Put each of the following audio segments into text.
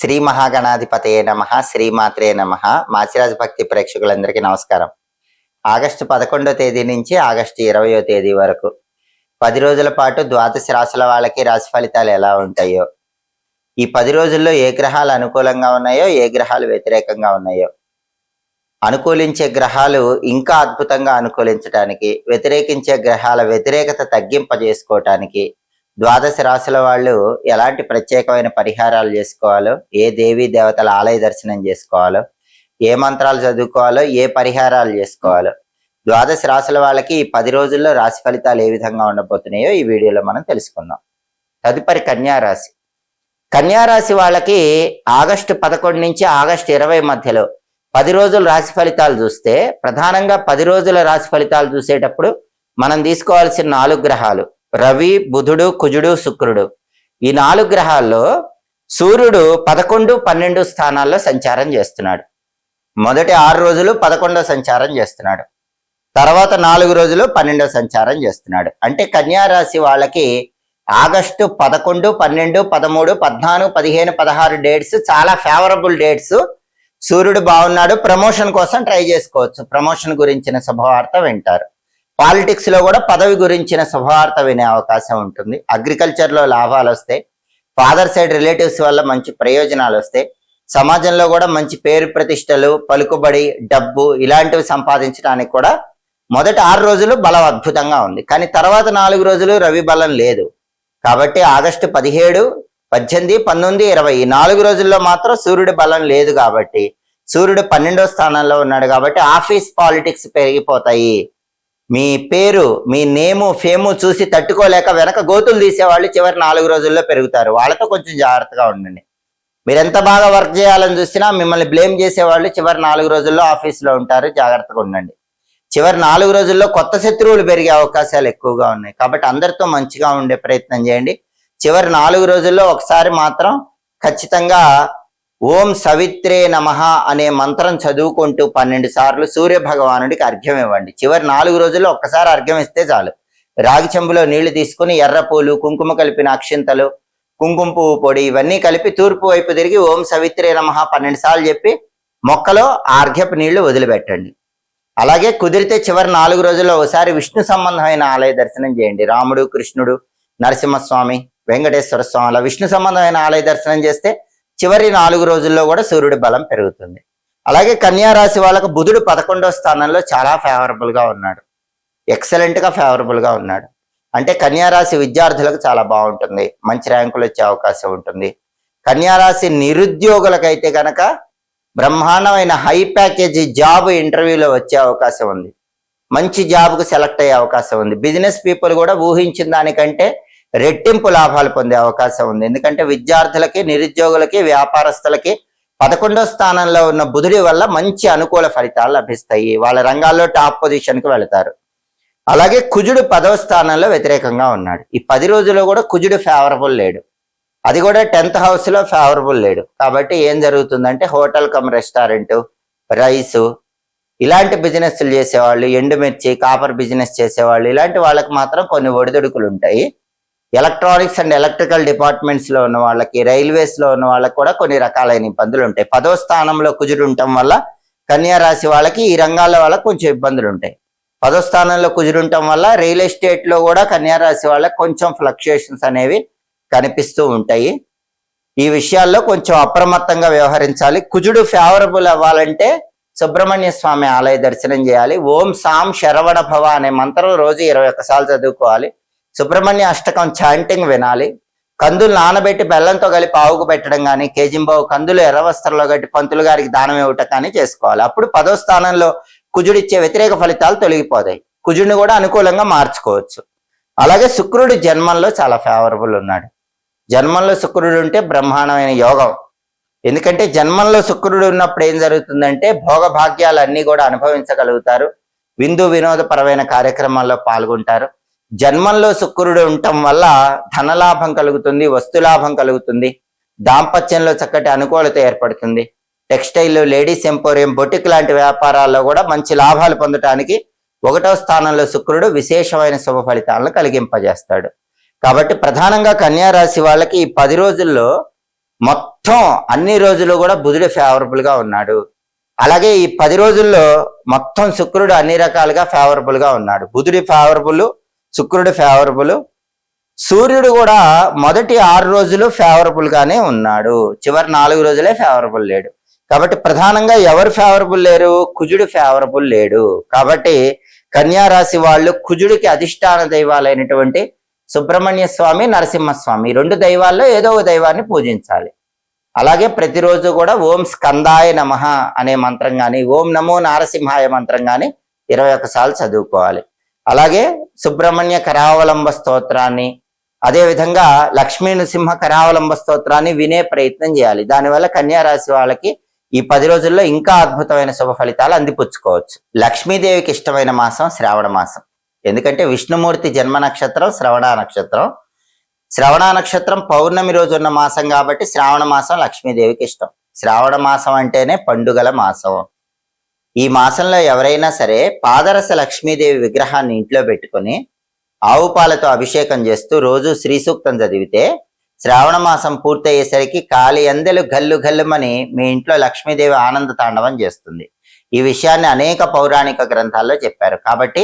శ్రీ మహాగణాధిపతయే నమః, శ్రీమాత్రే నమః. మాచిరాజు భక్తి ప్రేక్షకులందరికీ నమస్కారం. ఆగస్టు 11వ తేదీ నుంచి ఆగస్టు 20వ తేదీ వరకు 10 రోజుల పాటు ద్వాదశ రాశుల వాళ్ళకి రాశి ఫలితాలు ఎలా ఉంటాయో, ఈ 10 రోజుల్లో ఏ గ్రహాలు అనుకూలంగా ఉన్నాయో, ఏ గ్రహాలు వ్యతిరేకంగా ఉన్నాయో, అనుకూలించే గ్రహాలు ఇంకా అద్భుతంగా అనుకూలించడానికి, వ్యతిరేకించే గ్రహాల వ్యతిరేకత తగ్గింపజేసుకోవటానికి ద్వాదశ రాశుల వాళ్ళు ఎలాంటి ప్రత్యేకమైన పరిహారాలు చేసుకోవాలో, ఏ దేవీ దేవతల ఆలయ దర్శనం చేసుకోవాలో, ఏ మంత్రాలు చదువుకోవాలో, ఏ పరిహారాలు చేసుకోవాలో, ద్వాదశ రాశుల వాళ్ళకి ఈ 10 రోజుల్లో రాశి ఫలితాలు ఏ విధంగా ఉండబోతున్నాయో ఈ వీడియోలో మనం తెలుసుకుందాం. తదుపరి కన్యారాశి. కన్యారాశి వాళ్ళకి ఆగస్టు 11 నుంచి ఆగస్టు 20 మధ్యలో 10 రోజుల రాశి ఫలితాలు చూస్తే, ప్రధానంగా 10 రోజుల రాశి ఫలితాలు చూసేటప్పుడు మనం తీసుకోవాల్సిన 4 గ్రహాలు రవి, బుధుడు, కుజుడు, శుక్రుడు. ఈ 4 గ్రహాల్లో సూర్యుడు 11, 12 స్థానాల్లో సంచారం చేస్తున్నాడు. మొదటి 6 రోజులు 11వ సంచారం చేస్తున్నాడు, తర్వాత 4 రోజులు 12వ సంచారం చేస్తున్నాడు. అంటే కన్యారాశి వాళ్ళకి ఆగస్టు 11, 12, 13, 14, 15, 16 డేట్స్ చాలా ఫేవరబుల్ డేట్స్. సూర్యుడు బాగున్నాడు, ప్రమోషన్ కోసం ట్రై చేసుకోవచ్చు, ప్రమోషన్ గురించిన శుభవార్త వింటారు. పాలిటిక్స్ లో కూడా పదవి గురించిన శుభవార్త వినే అవకాశం ఉంటుంది. అగ్రికల్చర్ లో లాభాలు వస్తాయి, ఫాదర్ సైడ్ రిలేటివ్స్ వల్ల మంచి ప్రయోజనాలు వస్తాయి. సమాజంలో కూడా మంచి పేరు ప్రతిష్టలు, పలుకుబడి, డబ్బు ఇలాంటివి సంపాదించడానికి కూడా మొదటి 6 రోజులు బలం అద్భుతంగా ఉంది. కానీ తర్వాత 4 రోజులు రవి బలం లేదు. కాబట్టి ఆగస్టు 17, 18, 19, 20 ఈ 4 రోజుల్లో మాత్రం సూర్యుడి బలం లేదు. కాబట్టి సూర్యుడు 12వ స్థానంలో ఉన్నాడు. కాబట్టి ఆఫీస్ పాలిటిక్స్ పెరిగిపోతాయి. మీ పేరు, మీ నేము, ఫేము చూసి తట్టుకోలేక వెనక గోతులు తీసేవాళ్ళు చివరి 4 రోజుల్లో పెరుగుతారు. వాళ్ళతో కొంచెం జాగ్రత్తగా ఉండండి. మీరు ఎంత బాగా వర్క్ చేయాలని చూసినా మిమ్మల్ని బ్లేమ్ చేసేవాళ్ళు చివరి 4 రోజుల్లో ఆఫీస్లో ఉంటారు. జాగ్రత్తగా ఉండండి. చివరి 4 రోజుల్లో కొత్త శత్రువులు పెరిగే అవకాశాలు ఎక్కువగా ఉన్నాయి. కాబట్టి అందరితో మంచిగా ఉండే ప్రయత్నం చేయండి. చివరి 4 రోజుల్లో ఒకసారి మాత్రం ఖచ్చితంగా ఓం సవిత్రే నమః అనే మంత్రం చదువుకుంటూ 12 సార్లు సూర్య భగవానుడికి అర్ఘ్యం ఇవ్వండి. చివరి 4 రోజుల్లో ఒక్కసారి అర్ఘ్యం ఇస్తే చాలు. రాగి చెంబులో నీళ్లు తీసుకుని ఎర్ర పూలు, కుంకుమ కలిపిన అక్షింతలు, కుంకుమ పువ్వు పొడి ఇవన్నీ కలిపి తూర్పు వైపు తిరిగి ఓం సవిత్రే నమః 12 సార్లు చెప్పి మొక్కలో అర్ఘ్యపు నీళ్లు వదిలిపెట్టండి. అలాగే కుదిరితే చివరి 4 రోజుల్లో ఒకసారి విష్ణు సంబంధమైన ఆలయ దర్శనం చేయండి. రాముడు, కృష్ణుడు, నరసింహస్వామి, వెంకటేశ్వర స్వామి అలా విష్ణు సంబంధమైన ఆలయ దర్శనం చేస్తే చివరి 4 రోజుల్లో కూడా సూర్యుడి బలం పెరుగుతుంది. అలాగే కన్యారాశి వాళ్ళకు బుధుడు 11వ స్థానంలో చాలా ఫేవరబుల్ గా ఉన్నాడు, ఎక్సలెంట్ గా ఫేవరబుల్ గా ఉన్నాడు. అంటే కన్యారాశి విద్యార్థులకు చాలా బాగుంటుంది, మంచి ర్యాంకులు వచ్చే అవకాశం ఉంటుంది. కన్యారాశి నిరుద్యోగులకైతే కనుక బ్రహ్మాండమైన హై ప్యాకేజీ జాబ్ ఇంటర్వ్యూలో వచ్చే అవకాశం ఉంది, మంచి జాబ్కు సెలెక్ట్ అయ్యే అవకాశం ఉంది. బిజినెస్ పీపుల్ కూడా ఊహించిన దానికంటే రెట్టింపు లాభాలు పొందే అవకాశం ఉంది. ఎందుకంటే విద్యార్థులకి, నిరుద్యోగులకి, వ్యాపారస్తులకి 11వ స్థానంలో ఉన్న బుధుడి వల్ల మంచి అనుకూల ఫలితాలు లభిస్తాయి. వాళ్ళ రంగాల్లో టాప్ పొజిషన్కి వెళతారు. అలాగే కుజుడు 10వ స్థానంలో వ్యతిరేకంగా ఉన్నాడు. ఈ 10 రోజుల్లో కూడా కుజుడు ఫేవరబుల్ లేడు, అది కూడా 10th హౌస్ లో ఫేవరబుల్ లేడు. కాబట్టి ఏం జరుగుతుందంటే హోటల్ కమ్ రెస్టారెంట్, రైసు ఇలాంటి బిజినెస్లు చేసేవాళ్ళు, ఎండుమిర్చి, కాపర్ బిజినెస్ చేసేవాళ్ళు ఇలాంటి వాళ్ళకి మాత్రం కొన్ని ఒడిదుడుకులు ఉంటాయి. ఎలక్ట్రానిక్స్ అండ్ ఎలక్ట్రికల్ డిపార్ట్మెంట్స్ లో ఉన్న వాళ్ళకి, రైల్వేస్ లో ఉన్న వాళ్ళకి కూడా కొన్ని రకాలైన ఇబ్బందులు ఉంటాయి. 10వ స్థానంలో కుజుడు ఉండటం వల్ల కన్యారాశి వాళ్ళకి ఈ రంగాల వాళ్ళకి కొంచెం ఇబ్బందులు ఉంటాయి. 10వ స్థానంలో కుజుడు ఉండటం వల్ల రియల్ ఎస్టేట్ లో కూడా కన్యారాశి వాళ్ళకి కొంచెం ఫ్లక్చుయేషన్స్ అనేవి కనిపిస్తూ ఉంటాయి. ఈ విషయాల్లో కొంచెం అప్రమత్తంగా వ్యవహరించాలి. కుజుడు ఫేవరబుల్ అవ్వాలంటే సుబ్రహ్మణ్య స్వామి ఆలయ దర్శనం చేయాలి. ఓం సాం శరవణ భవ అనే మంత్రం రోజు 21 సార్లు చదువుకోవాలి. సుబ్రహ్మణ్య అష్టకం చాంటింగ్ వినాలి. కందులు నానబెట్టి బెల్లంతో కలిపి ఆవుకు పెట్టడం కానీ, కేజింబావు కందులు ఎర్ర వస్త్రంలో కట్టి పంతులు గారికి దానం ఇవ్వటం కానీ చేసుకోవాలి. అప్పుడు 10వ స్థానంలో కుజుడిచ్చే వ్యతిరేక ఫలితాలు తొలగిపోతాయి. కుజుడిని కూడా అనుకూలంగా మార్చుకోవచ్చు. అలాగే శుక్రుడు జన్మంలో చాలా ఫేవరబుల్ ఉన్నాడు. జన్మంలో శుక్రుడు ఉంటే బ్రహ్మాండమైన యోగం. ఎందుకంటే జన్మంలో శుక్రుడు ఉన్నప్పుడు ఏం జరుగుతుందంటే భోగభాగ్యాలన్నీ కూడా అనుభవించగలుగుతారు, విందు వినోదపరమైన కార్యక్రమాల్లో పాల్గొంటారు. జన్మంలో శుక్రుడు ఉండటం వల్ల ధనలాభం కలుగుతుంది, వస్తులాభం కలుగుతుంది, దాంపత్యంలో చక్కటి అనుకూలత ఏర్పడుతుంది. టెక్స్టైల్, లేడీస్ ఎంపోరియం, బొటిక్ లాంటి వ్యాపారాల్లో కూడా మంచి లాభాలు పొందటానికి 1వ స్థానంలో శుక్రుడు విశేషమైన శుభ ఫలితాలను కలిగింపజేస్తాడు. కాబట్టి ప్రధానంగా కన్యారాశి వాళ్ళకి ఈ 10 రోజుల్లో మొత్తం అన్ని రోజులు కూడా బుధుడు ఫేవరబుల్ గా ఉన్నాడు. అలాగే ఈ 10 రోజుల్లో మొత్తం శుక్రుడు అన్ని రకాలుగా ఫేవరబుల్ గా ఉన్నాడు. బుధుడి ఫేవరబుల్, శుక్రుడు ఫేవరబుల్, సూర్యుడు కూడా మొదటి 6 రోజులు ఫేవరబుల్ గానే ఉన్నాడు, చివరి 4 రోజులే ఫేవరబుల్ లేడు. కాబట్టి ప్రధానంగా ఎవరు ఫేవరబుల్ లేరు? కుజుడు ఫేవరబుల్ లేడు. కాబట్టి కన్యా రాశి వాళ్ళు కుజుడికి అధిష్టాన దైవాలైనటువంటి సుబ్రహ్మణ్య స్వామి, నరసింహస్వామి 2 దైవాల్లో ఏదో ఒక దైవాన్ని పూజించాలి. అలాగే ప్రతిరోజు కూడా ఓం స్కందాయ నమః అనే మంత్రం కానీ, ఓం నమో నారసింహాయ మంత్రం కానీ 21 సార్లు చదువుకోవాలి. అలాగే సుబ్రహ్మణ్య కరావలంబ స్తోత్రాన్ని, అదేవిధంగా లక్ష్మీ నృసింహ కరావలంబ స్తోత్రాన్ని వినే ప్రయత్నం చేయాలి. దానివల్ల కన్యా రాశి వాళ్ళకి ఈ 10 రోజుల్లో ఇంకా అద్భుతమైన శుభ ఫలితాలు అందిపుచ్చుకోవచ్చు. లక్ష్మీదేవికి ఇష్టమైన మాసం శ్రావణ మాసం. ఎందుకంటే విష్ణుమూర్తి జన్మ నక్షత్రం శ్రవణ నక్షత్రం. శ్రవణ నక్షత్రం పౌర్ణమి రోజు ఉన్న మాసం కాబట్టి శ్రావణ మాసం లక్ష్మీదేవికి ఇష్టం. శ్రావణ మాసం అంటేనే పండుగల మాసం. ఈ మాసంలో ఎవరైనా సరే పాదరస లక్ష్మీదేవి విగ్రహాన్ని ఇంట్లో పెట్టుకొని ఆవు పాలతో అభిషేకం చేస్తూ రోజు శ్రీ సూక్తం చదివితే శ్రావణ మాసం పూర్తయ్యేసరికి కాలి అందెలు గల్లు గల్లుమని మీ ఇంట్లో లక్ష్మీదేవి ఆనంద తాండవం చేస్తుంది. ఈ విషయాన్ని అనేక పౌరాణిక గ్రంథాల్లో చెప్పారు. కాబట్టి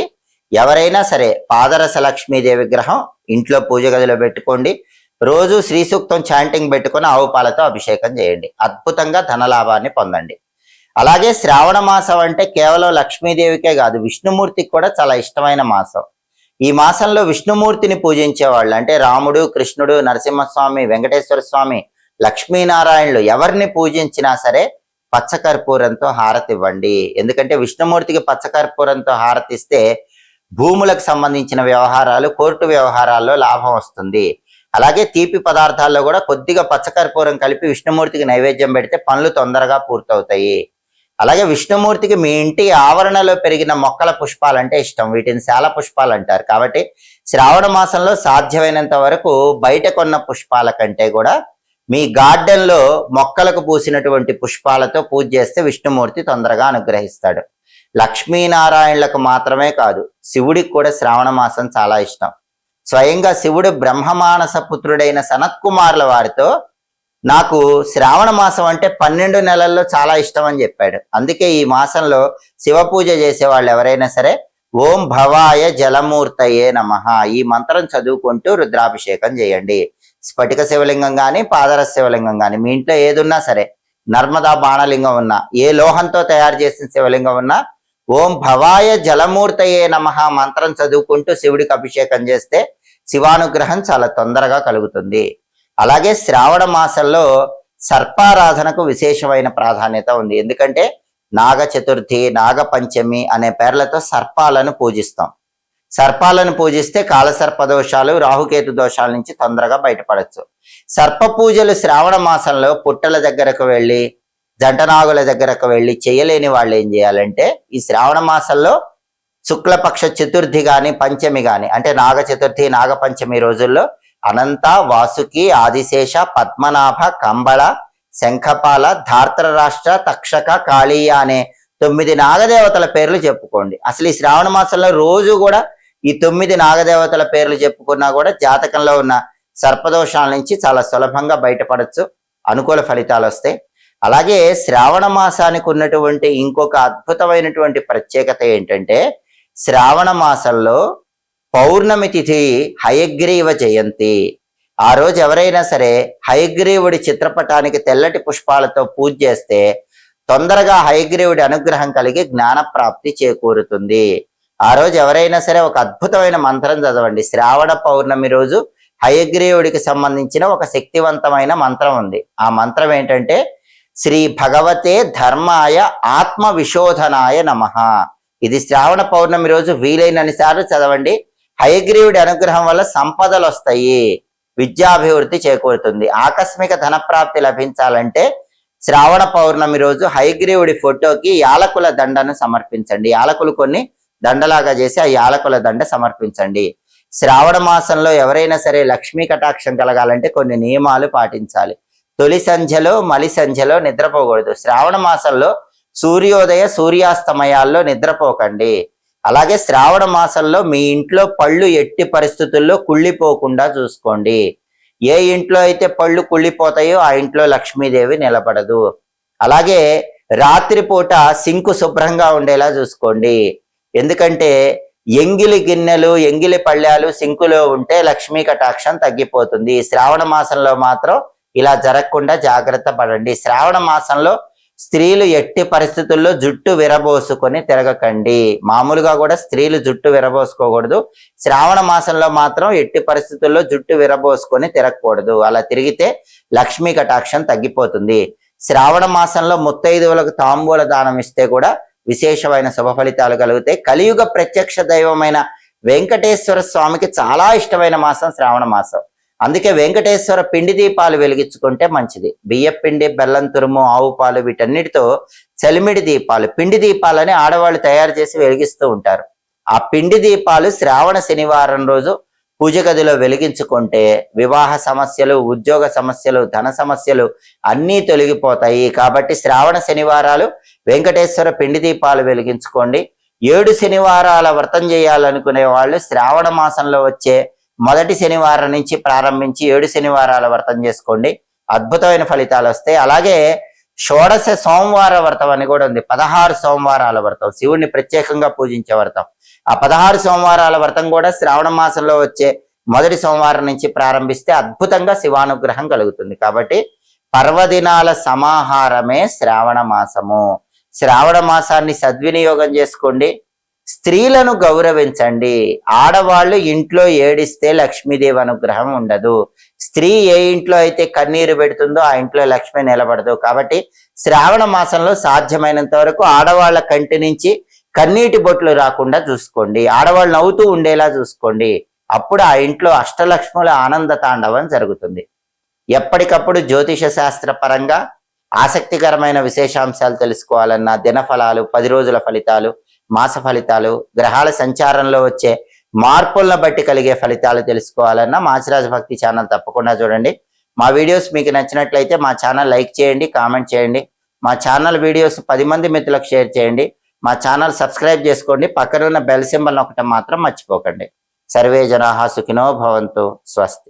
ఎవరైనా సరే పాదరస లక్ష్మీదేవి విగ్రహం ఇంట్లో పూజ గదిలో పెట్టుకోండి. రోజు శ్రీ సూక్తం చాంటింగ్ పెట్టుకొని ఆవు పాలతో అభిషేకం చేయండి. అద్భుతంగా ధనలాభాన్ని పొందండి. అలాగే శ్రావణ మాసం అంటే కేవలం లక్ష్మీదేవికే కాదు, విష్ణుమూర్తికి కూడా చాలా ఇష్టమైన మాసం. ఈ మాసంలో విష్ణుమూర్తిని పూజించే వాళ్ళు అంటే రాముడు, కృష్ణుడు, నరసింహస్వామి, వెంకటేశ్వర స్వామి, లక్ష్మీనారాయణులు ఎవరిని పూజించినా సరే పచ్చకర్పూరంతో హారతి ఇవ్వండి. ఎందుకంటే విష్ణుమూర్తికి పచ్చకర్పూరంతో హారతిస్తే భూములకు సంబంధించిన వ్యవహారాలు, కోర్టు వ్యవహారాల్లో లాభం వస్తుంది. అలాగే తీపి పదార్థాల్లో కూడా కొద్దిగా పచ్చకర్పూరం కలిపి విష్ణుమూర్తికి నైవేద్యం పెడితే పనులు తొందరగా పూర్తవుతాయి. అలాగే విష్ణుమూర్తికి మీ ఇంటి ఆవరణలో పెరిగిన మొక్కల పుష్పాలంటే ఇష్టం. వీటిని శాల పుష్పాలు అంటారు. కాబట్టి శ్రావణ మాసంలో సాధ్యమైనంత వరకు బయట కొన్న పుష్పాల కంటే కూడా మీ గార్డెన్ లో మొక్కలకు పూసినటువంటి పుష్పాలతో పూజ చేస్తే విష్ణుమూర్తి తొందరగా అనుగ్రహిస్తాడు. లక్ష్మీనారాయణులకు మాత్రమే కాదు, శివుడికి కూడా శ్రావణ మాసం చాలా ఇష్టం. స్వయంగా శివుడు బ్రహ్మమానస పుత్రుడైన సనత్కుమారుల వారితో నాకు శ్రావణ మాసం అంటే 12 నెలల్లో చాలా ఇష్టం అని చెప్పాడు. అందుకే ఈ మాసంలో శివ పూజ చేసే వాళ్ళు ఎవరైనా సరే ఓం భవాయ జలమూర్తయే నమః ఈ మంత్రం చదువుకుంటూ రుద్రాభిషేకం చేయండి. స్ఫటిక శివలింగం కానీ, పాదరస శివలింగం కానీ, మీ ఇంట్లో ఏదున్నా సరే, నర్మదా బాణలింగం ఉన్నా, ఏ లోహంతో తయారు చేసిన శివలింగం ఉన్నా ఓం భవాయ జలమూర్తయే నమః మంత్రం చదువుకుంటూ శివుడికి అభిషేకం చేస్తే శివానుగ్రహం చాలా తొందరగా కలుగుతుంది. అలాగే శ్రావణ మాసంలో సర్పారాధనకు విశేషమైన ప్రాధాన్యత ఉంది. ఎందుకంటే నాగ చతుర్థి, నాగ పంచమి అనే పేర్లతో సర్పాలను పూజిస్తాం. సర్పాలను పూజిస్తే కాలసర్ప దోషాలు, రాహుకేతు దోషాల నుంచి తొందరగా బయటపడచ్చు. సర్ప పూజలు శ్రావణ మాసంలో పుట్టల దగ్గరకు వెళ్ళి, జంటనాగుల దగ్గరకు వెళ్ళి చేయలేని వాళ్ళు ఏం చేయాలంటే ఈ శ్రావణ మాసంలో శుక్లపక్ష చతుర్థి గాని, పంచమి గాని అంటే నాగ చతుర్థి, నాగ పంచమి రోజుల్లో అనంత, వాసుకి, ఆదిశేష, పద్మనాభ, కంబళ, శంఖపాల, ధార్తరాష్ట్ర, తక్షక, కాళీయ అనే 9 నాగదేవతల పేర్లు చెప్పుకోండి. అసలు ఈ శ్రావణ మాసంలో రోజు కూడా ఈ 9 నాగదేవతల పేర్లు చెప్పుకున్నా కూడా జాతకంలో ఉన్న సర్పదోషాల నుంచి చాలా సులభంగా బయటపడచ్చు, అనుకూల ఫలితాలు వస్తాయి. అలాగే శ్రావణ మాసానికి ఉన్నటువంటి ఇంకొక అద్భుతమైనటువంటి ప్రత్యేకత ఏంటంటే శ్రావణ మాసంలో పౌర్ణమి తిథి హయగ్రీవ జయంతి. ఆ రోజు ఎవరైనా సరే హయగ్రీవుడి చిత్రపటానికి తెల్లటి పుష్పాలతో పూజ చేస్తే తొందరగా హయగ్రీవుడి అనుగ్రహం కలిగి జ్ఞాన ప్రాప్తి చేకూరుతుంది. ఆ రోజు ఎవరైనా సరే ఒక అద్భుతమైన మంత్రం చదవండి. శ్రావణ పౌర్ణమి రోజు హయగ్రీవుడికి సంబంధించిన ఒక శక్తివంతమైన మంత్రం ఉంది. ఆ మంత్రం ఏంటంటే శ్రీ భగవతే ధర్మాయ ఆత్మ విశోధనాయ నమః. ఇది శ్రావణ పౌర్ణమి రోజు వీలైనన్ని సార్లు చదవండి. హయగ్రీవుడి అనుగ్రహం వల్ల సంపదలు వస్తాయి, విద్యాభివృద్ధి చేకూరుతుంది. ఆకస్మిక ధనప్రాప్తి లభించాలంటే శ్రావణ పౌర్ణమి రోజు హయగ్రీవుడి ఫోటోకి యాలకుల దండను సమర్పించండి. యాలకులు కొన్ని దండలాగా చేసి ఆ యాలకుల దండ సమర్పించండి. శ్రావణ మాసంలో ఎవరైనా సరే లక్ష్మీ కటాక్షం కలగాలంటే కొన్ని నియమాలు పాటించాలి. తొలి సంధ్యలో, మలి సంధ్యలో నిద్రపోకూడదు. శ్రావణ మాసంలో సూర్యోదయ, సూర్యాస్తమయాల్లో నిద్రపోకండి. అలాగే శ్రావణ మాసంలో మీ ఇంట్లో పళ్ళు ఎట్టి పరిస్థితుల్లో కుళ్ళిపోకుండా చూసుకోండి. ఏ ఇంట్లో అయితే పళ్ళు కుళ్ళిపోతాయో ఆ ఇంట్లో లక్ష్మీదేవి నిలబడదు. అలాగే రాత్రిపూట సింకు శుభ్రంగా ఉండేలా చూసుకోండి. ఎందుకంటే ఎంగిలి గిన్నెలు, ఎంగిలి పళ్ళాలు సింకులో ఉంటే లక్ష్మీ కటాక్షం తగ్గిపోతుంది. శ్రావణ మాసంలో మాత్రం ఇలా జరగకుండా జాగ్రత్త పడండి. శ్రావణ మాసంలో స్త్రీలు ఎట్టి పరిస్థితుల్లో జుట్టు విరబోసుకొని తిరగకండి. మామూలుగా కూడా స్త్రీలు జుట్టు విరబోసుకోకూడదు. శ్రావణ మాసంలో మాత్రం ఎట్టి పరిస్థితుల్లో జుట్టు విరబోసుకొని తిరగకూడదు. అలా తిరిగితే లక్ష్మీ కటాక్షం తగ్గిపోతుంది. శ్రావణ మాసంలో ముత్తైదువులకు తాంబూల దానం ఇస్తే కూడా విశేషమైన శుభ ఫలితాలు కలుగుతాయి. కలియుగ ప్రత్యక్ష దైవమైన వెంకటేశ్వర స్వామికి చాలా ఇష్టమైన మాసం శ్రావణ మాసం. అందుకే వెంకటేశ్వర పిండి దీపాలు వెలిగించుకుంటే మంచిది. బియ్యం పిండి, బెల్లం తురుము, ఆవు పాలు వీటన్నిటితో చలిమిడి దీపాలు, పిండి దీపాలని ఆడవాళ్ళు తయారు చేసి వెలిగిస్తూ ఉంటారు. ఆ పిండి దీపాలు శ్రావణ శనివారం రోజు పూజ గదిలో వెలిగించుకుంటే వివాహ సమస్యలు, ఉద్యోగ సమస్యలు, ధన సమస్యలు అన్నీ తొలగిపోతాయి. కాబట్టి శ్రావణ శనివారాలు వెంకటేశ్వర పిండి దీపాలు వెలిగించుకోండి. 7 శనివారాల వ్రతం చేయాలనుకునే వాళ్ళు శ్రావణ మాసంలో వచ్చే మొదటి శనివారం నుంచి ప్రారంభించి 7 శనివారాల వ్రతం చేసుకోండి. అద్భుతమైన ఫలితాలు వస్తాయి. అలాగే షోడశ సోమవార వ్రతం అని కూడా ఉంది. 16 సోమవారాల వ్రతం, శివుణ్ణి ప్రత్యేకంగా పూజించే వ్రతం. ఆ 16 సోమవారాల వ్రతం కూడా శ్రావణ మాసంలో వచ్చే మొదటి సోమవారం నుంచి ప్రారంభిస్తే అద్భుతంగా శివానుగ్రహం కలుగుతుంది. కాబట్టి పర్వదినాల సమాహారమే శ్రావణ మాసము. శ్రావణ మాసాన్ని సద్వినియోగం చేసుకోండి. స్త్రీలను గౌరవించండి. ఆడవాళ్ళు ఇంట్లో ఏడిస్తే లక్ష్మీదేవి అనుగ్రహం ఉండదు. స్త్రీ ఏ ఇంట్లో అయితే కన్నీరు పెడుతుందో ఆ ఇంట్లో లక్ష్మి నిలబడదు. కాబట్టి శ్రావణ మాసంలో సాధ్యమైనంత వరకు ఆడవాళ్ళ కంటి నుంచి కన్నీటి బొట్లు రాకుండా చూసుకోండి. ఆడవాళ్ళు నవ్వుతూ ఉండేలా చూసుకోండి. అప్పుడు ఆ ఇంట్లో అష్టలక్ష్ముల ఆనంద తాండవం జరుగుతుంది. ఎప్పటికప్పుడు జ్యోతిష శాస్త్ర పరంగా ఆసక్తికరమైన విశేషాంశాలు తెలుసుకోవాలన్నా, దినఫలాలు, 10 రోజుల ఫలితాలు, మాస ఫలితాలు, గ్రహాల సంచారంలో వచ్చే మార్పులను బట్టి కలిగే ఫలితాలు తెలుసుకోవాలన్నా మాచిరాజు భక్తి ఛానల్ తప్పకుండా చూడండి. మా వీడియోస్ మీకు నచ్చినట్లయితే మా ఛానల్ లైక్ చేయండి, కామెంట్ చేయండి. మా ఛానల్ వీడియోస్ 10 మంది మిత్రులకు షేర్ చేయండి. మా ఛానల్ సబ్స్క్రైబ్ చేసుకోండి. పక్కన ఉన్న బెల్ సింబల్ నొక్కటం మాత్రం మర్చిపోకండి. సర్వే జనాః సుఖినో భవంతు. స్వస్తి.